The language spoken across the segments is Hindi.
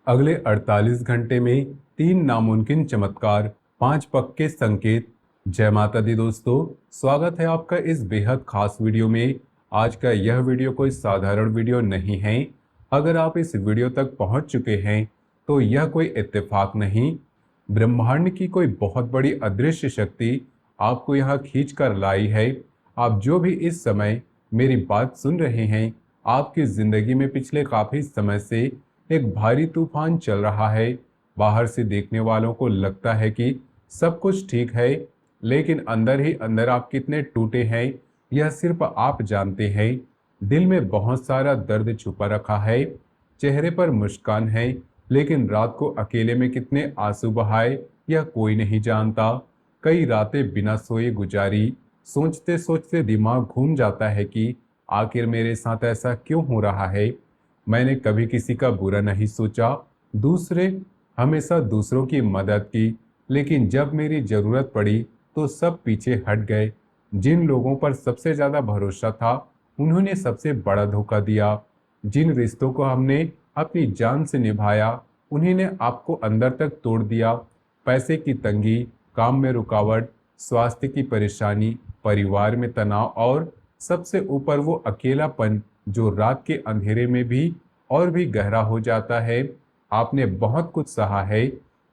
अगले 48 घंटे में 3 नामुमकिन चमत्कार, 5 पक्के संकेत। जय माता दी दोस्तों, स्वागत है आपका इस बेहद खास वीडियो में। आज का यह वीडियो कोई साधारण वीडियो नहीं है। अगर आप इस वीडियो तक पहुंच चुके हैं तो यह कोई इत्तेफाक नहीं, ब्रह्मांड की कोई बहुत बड़ी अदृश्य शक्ति आपको यहाँ खींच कर लाई है। आप जो भी इस समय मेरी बात सुन रहे हैं, आपकी जिंदगी में पिछले काफी समय से एक भारी तूफान चल रहा है। बाहर से देखने वालों को लगता है कि सब कुछ ठीक है, लेकिन अंदर ही अंदर आप कितने टूटे हैं यह सिर्फ आप जानते हैं। दिल में बहुत सारा दर्द छुपा रखा है, चेहरे पर मुस्कान है, लेकिन रात को अकेले में कितने आंसू बहाए यह कोई नहीं जानता। कई रातें बिना सोए गुजारी, सोचते सोचते दिमाग घूम जाता है कि आखिर मेरे साथ ऐसा क्यों हो रहा है। मैंने कभी किसी का बुरा नहीं सोचा, दूसरे हमेशा दूसरों की मदद की, लेकिन जब मेरी जरूरत पड़ी तो सब पीछे हट गए। जिन लोगों पर सबसे ज्यादा भरोसा था उन्होंने सबसे बड़ा धोखा दिया। जिन रिश्तों को हमने अपनी जान से निभाया उन्हीं ने आपको अंदर तक तोड़ दिया। पैसे की तंगी, काम में रुकावट, स्वास्थ्य की परेशानी, परिवार में तनाव और सबसे ऊपर वो अकेलापन जो रात के अंधेरे में भी और भी गहरा हो जाता है। आपने बहुत कुछ सहा है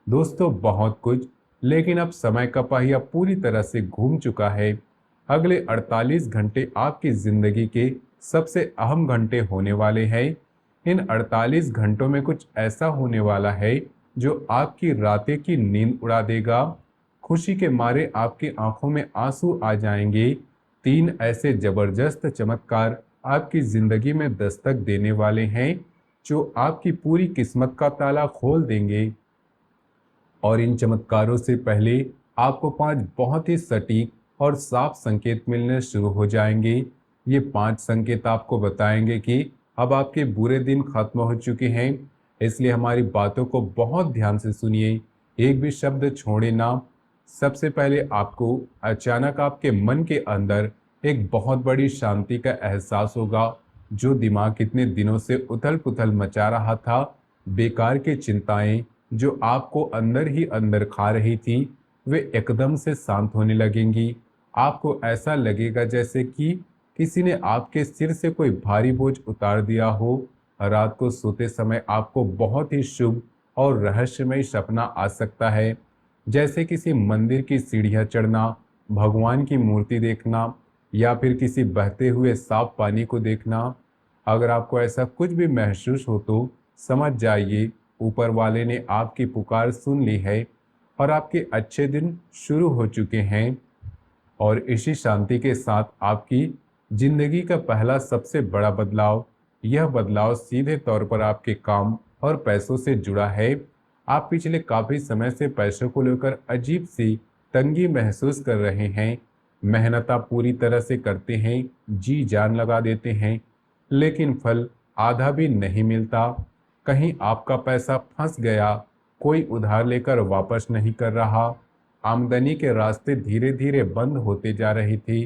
दोस्तों, बहुत कुछ, लेकिन अब समय का पहिया पूरी तरह से घूम चुका है। अगले 48 घंटे आपकी जिंदगी के सबसे अहम घंटे होने वाले हैं। इन 48 घंटों में कुछ ऐसा होने वाला है जो आपकी रातें की नींद उड़ा देगा। खुशी के मारे आपकी आंखों में आंसू आ जाएंगे। 3 ऐसे जबरदस्त चमत्कार आपकी जिंदगी में दस्तक देने वाले हैं जो आपकी पूरी किस्मत का ताला खोल देंगे। और इन चमत्कारों से पहले आपको 5 बहुत ही सटीक और साफ संकेत मिलने शुरू हो जाएंगे। ये 5 संकेत आपको बताएंगे कि अब आपके बुरे दिन खत्म हो चुके हैं। इसलिए हमारी बातों को बहुत ध्यान से सुनिए, एक भी शब्द छोड़े ना। सबसे पहले आपको अचानक आपके मन के अंदर एक बहुत बड़ी शांति का एहसास होगा। जो दिमाग कितने दिनों से उथल पुथल मचा रहा था, बेकार की चिंताएं जो आपको अंदर ही अंदर खा रही थी, वे एकदम से शांत होने लगेंगी। आपको ऐसा लगेगा जैसे कि किसी ने आपके सिर से कोई भारी बोझ उतार दिया हो। रात को सोते समय आपको बहुत ही शुभ और रहस्यमय सपना आ सकता है, जैसे किसी मंदिर की सीढ़ियां चढ़ना, भगवान की मूर्ति देखना या फिर किसी बहते हुए साफ पानी को देखना। अगर आपको ऐसा कुछ भी महसूस हो तो समझ जाइए ऊपर वाले ने आपकी पुकार सुन ली है और आपके अच्छे दिन शुरू हो चुके हैं। और इसी शांति के साथ आपकी जिंदगी का पहला सबसे बड़ा बदलाव, यह बदलाव सीधे तौर पर आपके काम और पैसों से जुड़ा है। आप पिछले काफी समय से पैसों को लेकर अजीब सी तंगी महसूस कर रहे हैं। मेहनत आप पूरी तरह से करते हैं, जी जान लगा देते हैं, लेकिन फल आधा भी नहीं मिलता। कहीं आपका पैसा फंस गया, कोई उधार लेकर वापस नहीं कर रहा, आमदनी के रास्ते धीरे धीरे बंद होते जा रही थी,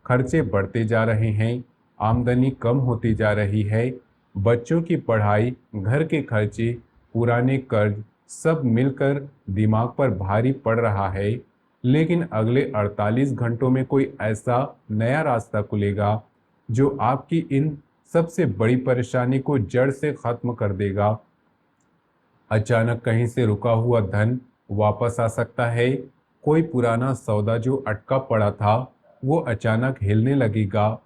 खर्चे बढ़ते जा रहे हैं, आमदनी कम होती जा रही है, बच्चों की पढ़ाई, घर के खर्चे, पुराने कर्ज सब मिलकर दिमाग पर भारी पड़ रहा है। लेकिन अगले 48 घंटों में कोई ऐसा नया रास्ता खुलेगा जो आपकी इन सबसे बड़ी परेशानी को जड़ से खत्म कर देगा। अचानक कहीं से रुका हुआ धन वापस आ सकता है। कोई पुराना सौदा जो अटका पड़ा था वो अचानक हिलने लगेगा।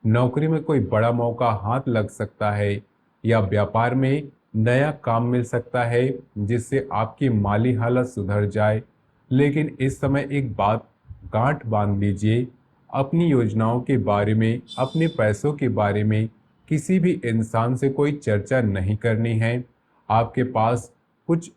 नौकरी में कोई बड़ा मौका हाथ लग सकता है या व्यापार में नया काम मिल सकता है जिससे आपकी माली हालत सुधर जाए। लेकिन इस समय एक बात गांठ बांध लीजिए, अपनी योजनाओं के बारे में, अपने पैसों के बारे में किसी भी इंसान से कोई चर्चा नहीं करनी है। आपके पास कुछ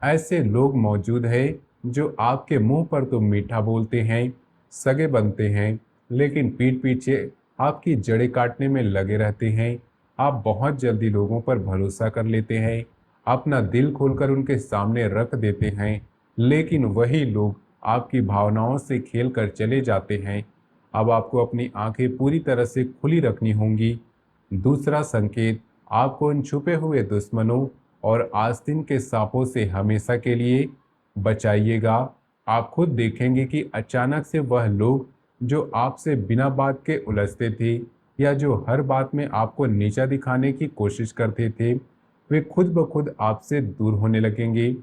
ऐसे लोग मौजूद हैं जो आपके मुंह पर तो मीठा बोलते हैं, सगे बनते हैं, लेकिन पीठ पीछे आपकी जड़ें काटने में लगे रहते हैं। आप बहुत जल्दी लोगों पर भरोसा कर लेते हैं, अपना दिल खोलकर उनके सामने रख देते हैं, लेकिन वही लोग आपकी भावनाओं से खेल कर चले जाते हैं। अब आपको अपनी आंखें पूरी तरह से खुली रखनी होंगी। दूसरा संकेत, आपको उन छुपे हुए दुश्मनों और आस्तीन के सांपों से हमेशा के लिए बचाइएगा। आप खुद देखेंगे कि अचानक से वह लोग जो आपसे बिना बात के उलझते थे या जो हर बात में आपको नीचा दिखाने की कोशिश करते थे, वे खुद ब खुद आपसे दूर होने लगेंगे।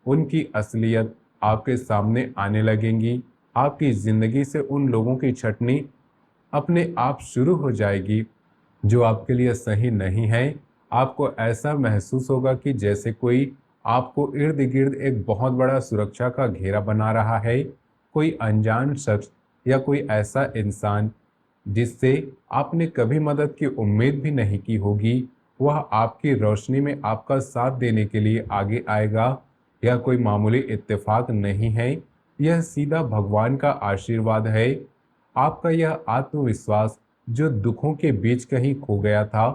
उनकी असलियत आपके सामने आने लगेंगी। आपकी ज़िंदगी से उन लोगों की छँटनी अपने आप शुरू हो जाएगी जो आपके लिए सही नहीं है। आपको ऐसा महसूस होगा कि जैसे कोई आपको इर्द-गिर्द एक बहुत बड़ा सुरक्षा का घेरा बना रहा है। कोई अनजान शख्स या कोई ऐसा इंसान जिससे आपने कभी मदद की उम्मीद भी नहीं की होगी, वह आपकी रोशनी में आपका साथ देने के लिए आगे आएगा। यह कोई मामूली इत्तेफाक नहीं है, यह सीधा भगवान का आशीर्वाद है। आपका यह आत्मविश्वास जो दुखों के बीच कहीं खो गया था,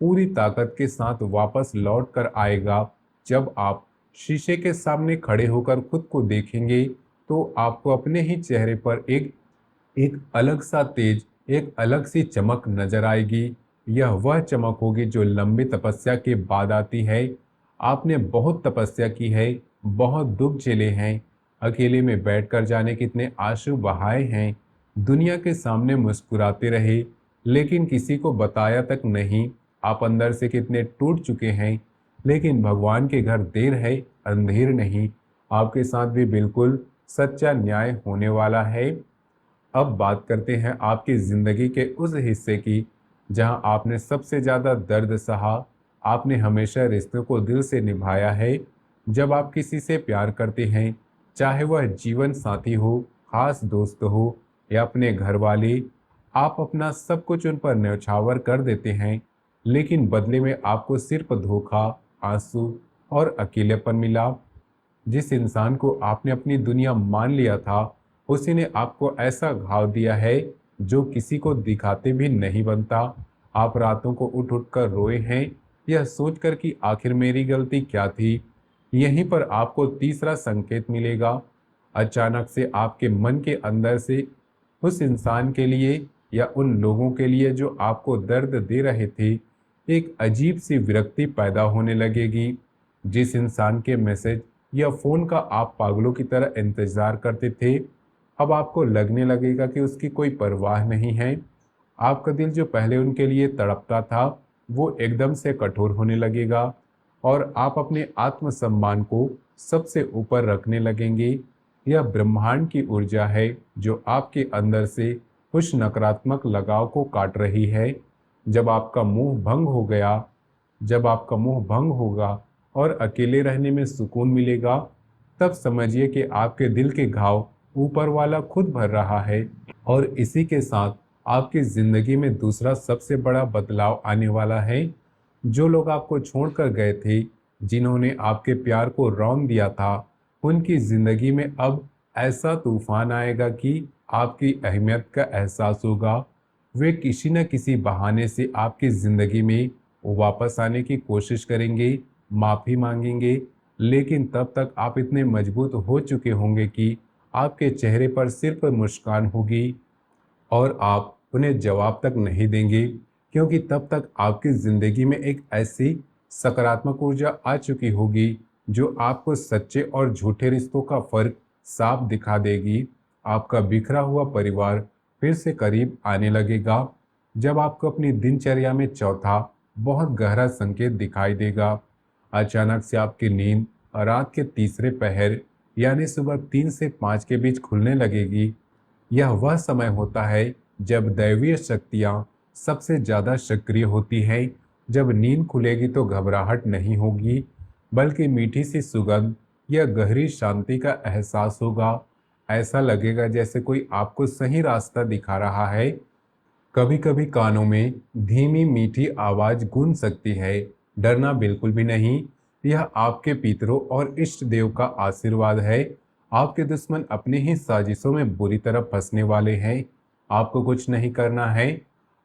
पूरी ताकत के साथ वापस लौट कर आएगा। जब आप शीशे के सामने खड़े होकर खुद को देखेंगे, तो आपको अपने ही चेहरे पर एक एक अलग सा तेज, एक अलग सी चमक नजर आएगी। यह वह चमक होगी जो लंबी तपस्या के बाद आती है। आपने बहुत तपस्या की है, बहुत दुख झेले हैं, अकेले में बैठकर जाने कितने आंसू बहाए हैं, दुनिया के सामने मुस्कुराते रहे, लेकिन किसी को बताया तक नहीं। आप अंदर से कितने टूट चुके हैं, लेकिन भगवान के घर देर है, अंधेर नहीं। आपके साथ भी बिल्कुल सच्चा न्याय होने वाला है। अब बात करते हैं आपकी ज़िंदगी के उस हिस्से की जहां आपने सबसे ज़्यादा दर्द सहा। आपने हमेशा रिश्तों को दिल से निभाया है। जब आप किसी से प्यार करते हैं, चाहे वह जीवन साथी हो, खास दोस्त हो या अपने घर वाले, आप अपना सब कुछ उन पर न्यौछावर कर देते हैं, लेकिन बदले में आपको सिर्फ धोखा, आंसू और अकेलेपन मिला। जिस इंसान को आपने अपनी दुनिया मान लिया था, उसी ने आपको ऐसा घाव दिया है जो किसी को दिखाते भी नहीं बनता। आप रातों को उठ उठ कर रोए हैं, यह सोचकर कि आखिर मेरी गलती क्या थी। यहीं पर आपको तीसरा संकेत मिलेगा। अचानक से आपके मन के अंदर से उस इंसान के लिए या उन लोगों के लिए जो आपको दर्द दे रहे थे, एक अजीब सी विरक्ति पैदा होने लगेगी। जिस इंसान के मैसेज या फोन का आप पागलों की तरह इंतजार करते थे, अब आपको लगने लगेगा कि उसकी कोई परवाह नहीं है। आपका दिल जो पहले उनके लिए तड़पता था, वो एकदम से कठोर होने लगेगा और आप अपने आत्मसम्मान को सबसे ऊपर रखने लगेंगे। यह ब्रह्मांड की ऊर्जा है जो आपके अंदर से उस नकारात्मक लगाव को काट रही है। जब आपका मुंह भंग हो गया जब आपका मुंह भंग होगा और अकेले रहने में सुकून मिलेगा, तब समझिए कि आपके दिल के घाव ऊपर वाला खुद भर रहा है। और इसी के साथ आपकी जिंदगी में दूसरा सबसे बड़ा बदलाव आने वाला है। जो लोग आपको छोड़कर गए थे, जिन्होंने आपके प्यार को रौंद दिया था, उनकी जिंदगी में अब ऐसा तूफान आएगा कि आपकी अहमियत का एहसास होगा। वे किसी न किसी बहाने से आपकी जिंदगी में वापस आने की कोशिश करेंगे, माफ़ी मांगेंगे, लेकिन तब तक आप इतने मजबूत हो चुके होंगे कि आपके चेहरे पर सिर्फ मुस्कान होगी और आप उन्हें जवाब तक नहीं देंगे, क्योंकि तब तक आपकी ज़िंदगी में एक ऐसी सकारात्मक ऊर्जा आ चुकी होगी जो आपको सच्चे और झूठे रिश्तों का फ़र्क साफ दिखा देगी। आपका बिखरा हुआ परिवार फिर से करीब आने लगेगा। जब आपको अपनी दिनचर्या में चौथा बहुत गहरा संकेत दिखाई देगा। अचानक से आपकी नींद रात के तीसरे पहर यानी सुबह 3 से 5 के बीच खुलने लगेगी। यह वह समय होता है जब दैवीय शक्तियाँ सबसे ज़्यादा सक्रिय होती हैं। जब नींद खुलेगी तो घबराहट नहीं होगी, बल्कि मीठी सी सुगंध या गहरी शांति का एहसास होगा। ऐसा लगेगा जैसे कोई आपको सही रास्ता दिखा रहा है। कभी कभी कानों में धीमी मीठी आवाज गूंज सकती है। डरना बिल्कुल भी नहीं, यह आपके पितरों और इष्ट देव का आशीर्वाद है। आपके दुश्मन अपनी ही साजिशों में बुरी तरह फंसने वाले हैं। आपको कुछ नहीं करना है,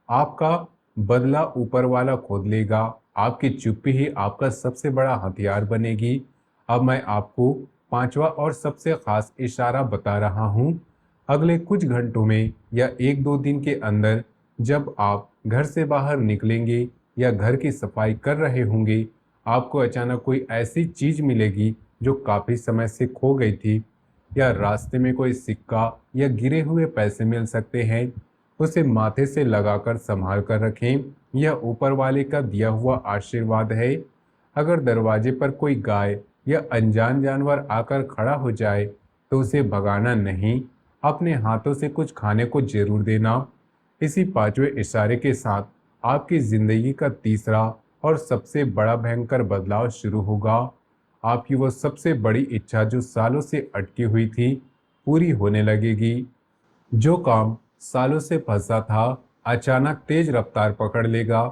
आपका बदला ऊपर वाला खुद लेगा। आपकी चुप्पी ही आपका सबसे बड़ा हथियार बनेगी। अब मैं आपको पांचवा और सबसे खास इशारा बता रहा हूँ। अगले कुछ घंटों में या 1-2 दिन के अंदर जब आप घर से बाहर निकलेंगे या घर की सफाई कर रहे होंगे, आपको अचानक कोई ऐसी चीज मिलेगी जो काफी समय से खो गई थी, या रास्ते में कोई सिक्का या गिरे हुए पैसे मिल सकते हैं। उसे माथे से लगाकर संभाल कर रखें। यह ऊपर वाले का दिया हुआ आशीर्वाद है। अगर दरवाजे पर कोई गाय या अनजान जानवर आकर खड़ा हो जाए तो उसे भगाना नहीं, अपने हाथों से कुछ खाने को जरूर देना। इसी पांचवें इशारे के साथ आपकी जिंदगी का तीसरा और सबसे बड़ा भयंकर बदलाव शुरू होगा। आपकी वो सबसे बड़ी इच्छा जो सालों से अटकी हुई थी, पूरी होने लगेगी। जो काम सालों से फंसा था, अचानक तेज रफ्तार पकड़ लेगा।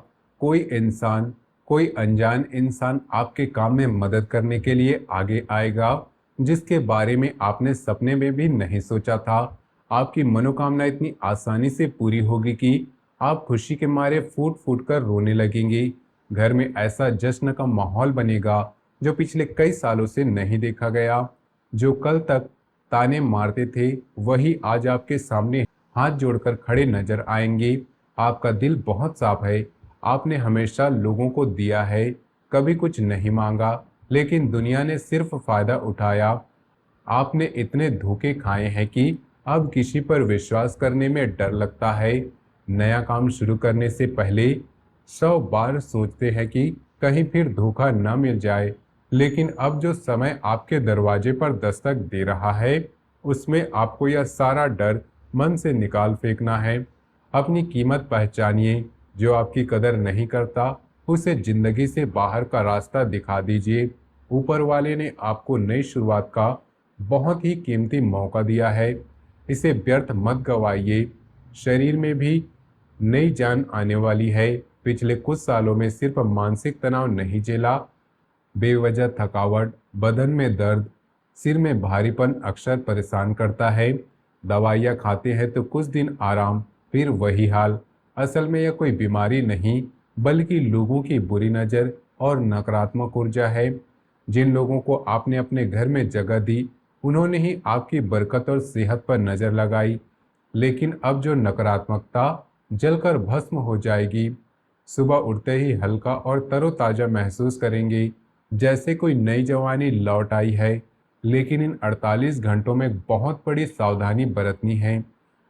कोई इंसान, कोई अनजान इंसान आपके काम में मदद करने के लिए आगे आएगा, जिसके बारे में आपने सपने में भी नहीं सोचा था। आपकी मनोकामना इतनी आसानी से पूरी होगी कि आप खुशी के मारे फूट फूट कर रोने लगेंगे। घर में ऐसा जश्न का माहौल बनेगा जो पिछले कई सालों से नहीं देखा गया। जो कल तक ताने मारते थे, वही आज आपके सामने हाथ जोड़कर खड़े नजर आएंगे। आपका दिल बहुत साफ है। आपने हमेशा लोगों को दिया है, कभी कुछ नहीं मांगा, लेकिन दुनिया ने सिर्फ फायदा उठाया। आपने इतने धोखे खाए हैं कि अब किसी पर विश्वास करने में डर लगता है। नया काम शुरू करने से पहले 100 बार सोचते हैं कि कहीं फिर धोखा न मिल जाए। लेकिन अब जो समय आपके दरवाजे पर दस्तक दे रहा है, उसमें आपको यह सारा डर मन से निकाल फेंकना है। अपनी कीमत पहचानिए। जो आपकी कदर नहीं करता, उसे जिंदगी से बाहर का रास्ता दिखा दीजिए। ऊपर वाले ने आपको नई शुरुआत का बहुत ही कीमती मौका दिया है, इसे व्यर्थ मत गवाइए। शरीर में भी नई जान आने वाली है। पिछले कुछ सालों में सिर्फ मानसिक तनाव नहीं झेला, बेवजह थकावट, बदन में दर्द, सिर में भारीपन अक्सर परेशान करता है। दवाइयाँ खाते हैं तो कुछ दिन आराम, फिर वही हाल। असल में यह कोई बीमारी नहीं, बल्कि लोगों की बुरी नज़र और नकारात्मक ऊर्जा है। जिन लोगों को आपने अपने घर में जगह दी, उन्होंने ही आपकी बरकत और सेहत पर नज़र लगाई। लेकिन अब जो नकारात्मकता जलकर भस्म हो जाएगी। सुबह उठते ही हल्का और तरोताजा महसूस करेंगे, जैसे कोई नई जवानी लौट आई है। लेकिन इन 48 घंटों में बहुत बड़ी सावधानी बरतनी है।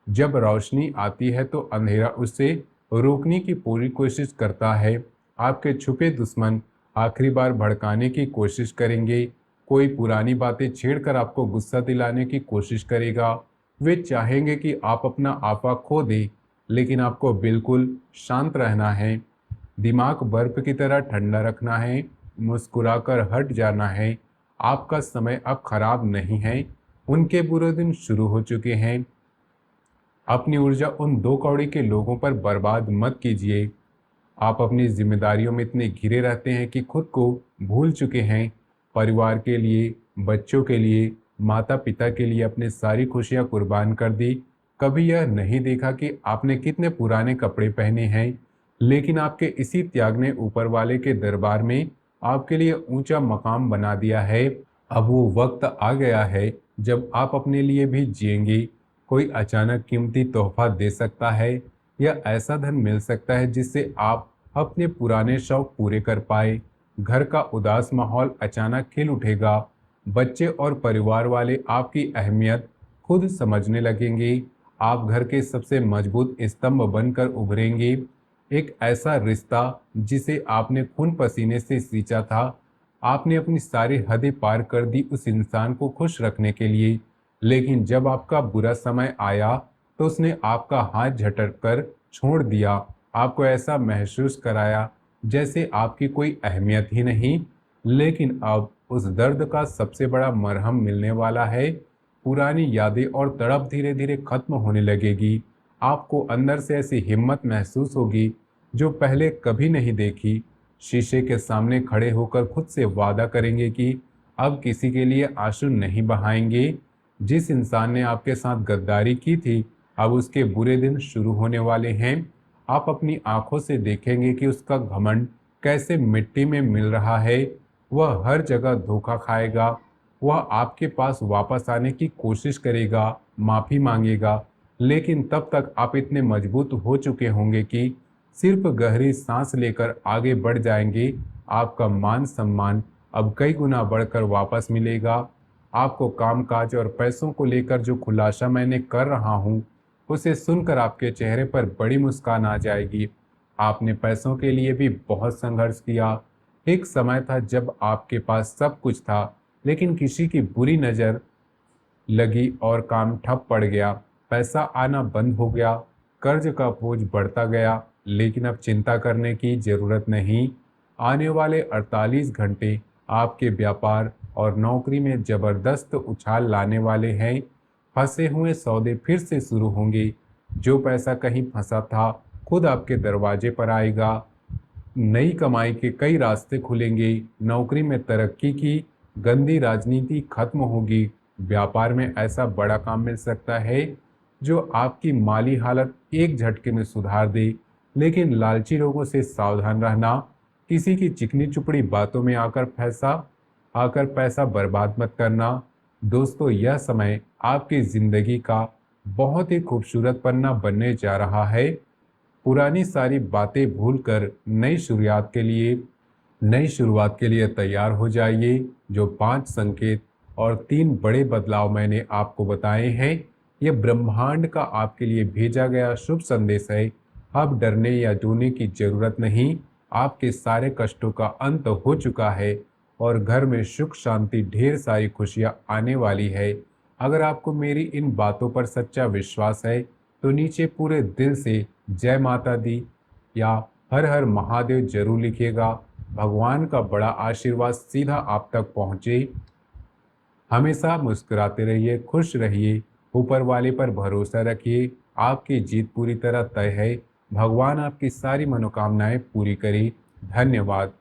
जब रोशनी आती है तो अंधेरा उसे रोकने की पूरी कोशिश करता है। आपके छुपे दुश्मन आखिरी बार भड़काने की कोशिश करेंगे। कोई पुरानी बातें छेड़कर आपको गुस्सा दिलाने की कोशिश करेगा। वे चाहेंगे कि आप अपना आपा खो दें, लेकिन आपको बिल्कुल शांत रहना है। दिमाग बर्फ की तरह ठंडा रखना है, मुस्कुराकर हट जाना है। आपका समय अब खराब नहीं है, उनके बुरे दिन शुरू हो चुके हैं। अपनी ऊर्जा उन दो कौड़ी के लोगों पर बर्बाद मत कीजिए। आप अपनी जिम्मेदारियों में इतने घिरे रहते हैं कि खुद को भूल चुके हैं। परिवार के लिए, बच्चों के लिए, माता पिता के लिए अपनी सारी खुशियां कुर्बान कर दी। कभी यह नहीं देखा कि आपने कितने पुराने कपड़े पहने हैं, लेकिन आपके इसी त्याग ने ऊपर वाले के दरबार में आपके लिए ऊंचा मकाम बना दिया है। अब वो वक्त आ गया है जब आप अपने लिए भी जिएंगे। कोई अचानक कीमती तोहफा दे सकता है, या ऐसा धन मिल सकता है जिससे आप अपने पुराने शौक पूरे कर पाए। घर का उदास माहौल अचानक खिल उठेगा। बच्चे और परिवार वाले आपकी अहमियत खुद समझने लगेंगे। आप घर के सबसे मजबूत स्तंभ बनकर उभरेंगे। एक ऐसा रिश्ता जिसे आपने खून पसीने से सींचा था, आपने अपनी सारी हदें पार कर दी उस इंसान को खुश रखने के लिए। लेकिन जब आपका बुरा समय आया तो उसने आपका हाथ झटक कर छोड़ दिया। आपको ऐसा महसूस कराया जैसे आपकी कोई अहमियत ही नहीं। लेकिन अब उस दर्द का सबसे बड़ा मरहम मिलने वाला है। पुरानी यादें और तड़प धीरे धीरे खत्म होने लगेगी। आपको अंदर से ऐसी हिम्मत महसूस होगी जो पहले कभी नहीं देखी। शीशे के सामने खड़े होकर खुद से वादा करेंगे कि अब किसी के लिए आंसू नहीं बहाएंगे। जिस इंसान ने आपके साथ गद्दारी की थी, अब उसके बुरे दिन शुरू होने वाले हैं। आप अपनी आंखों से देखेंगे कि उसका घमंड कैसे मिट्टी में मिल रहा है। वह हर जगह धोखा खाएगा। वह आपके पास वापस आने की कोशिश करेगा, माफ़ी मांगेगा, लेकिन तब तक आप इतने मजबूत हो चुके होंगे कि सिर्फ गहरी सांस लेकर आगे बढ़ जाएंगे। आपका मान सम्मान अब कई गुना बढ़कर वापस मिलेगा। आपको कामकाज और पैसों को लेकर जो खुलासा मैंने कर रहा हूँ, उसे सुनकर आपके चेहरे पर बड़ी मुस्कान आ जाएगी। आपने पैसों के लिए भी बहुत संघर्ष किया। एक समय था जब आपके पास सब कुछ था, लेकिन किसी की बुरी नज़र लगी और काम ठप पड़ गया। पैसा आना बंद हो गया, कर्ज का बोझ बढ़ता गया। लेकिन अब चिंता करने की ज़रूरत नहीं। आने वाले 48 घंटे आपके व्यापार और नौकरी में ज़बरदस्त उछाल लाने वाले हैं। फंसे हुए सौदे फिर से शुरू होंगे। जो पैसा कहीं फंसा था, खुद आपके दरवाजे पर आएगा। नई कमाई के कई रास्ते खुलेंगे। नौकरी में तरक्की की गंदी राजनीति खत्म होगी। व्यापार में ऐसा बड़ा काम मिल सकता है जो आपकी माली हालत एक झटके में सुधार दे। लेकिन लालची लोगों से सावधान रहना। किसी की चिकनी चुपड़ी बातों में आकर पैसा बर्बाद मत करना। दोस्तों, यह समय आपकी जिंदगी का बहुत ही खूबसूरत पन्ना बनने जा रहा है। पुरानी सारी बातें भूलकर नई शुरुआत के लिए तैयार हो जाइए। जो 5 संकेत और 3 बड़े बदलाव मैंने आपको बताए हैं, ये ब्रह्मांड का आपके लिए भेजा गया शुभ संदेश है। अब डरने या डरने की जरूरत नहीं। आपके सारे कष्टों का अंत हो चुका है और घर में सुख शांति ढेर सारी खुशियां आने वाली है। अगर आपको मेरी इन बातों पर सच्चा विश्वास है तो नीचे पूरे दिल से जय माता दी या हर हर महादेव जरूर लिखिएगा। भगवान का बड़ा आशीर्वाद सीधा आप तक पहुँचे। हमेशा मुस्कुराते रहिए, खुश रहिए, ऊपर वाले पर भरोसा रखिए। आपकी जीत पूरी तरह तय है। भगवान आपकी सारी मनोकामनाएं पूरी करे। धन्यवाद।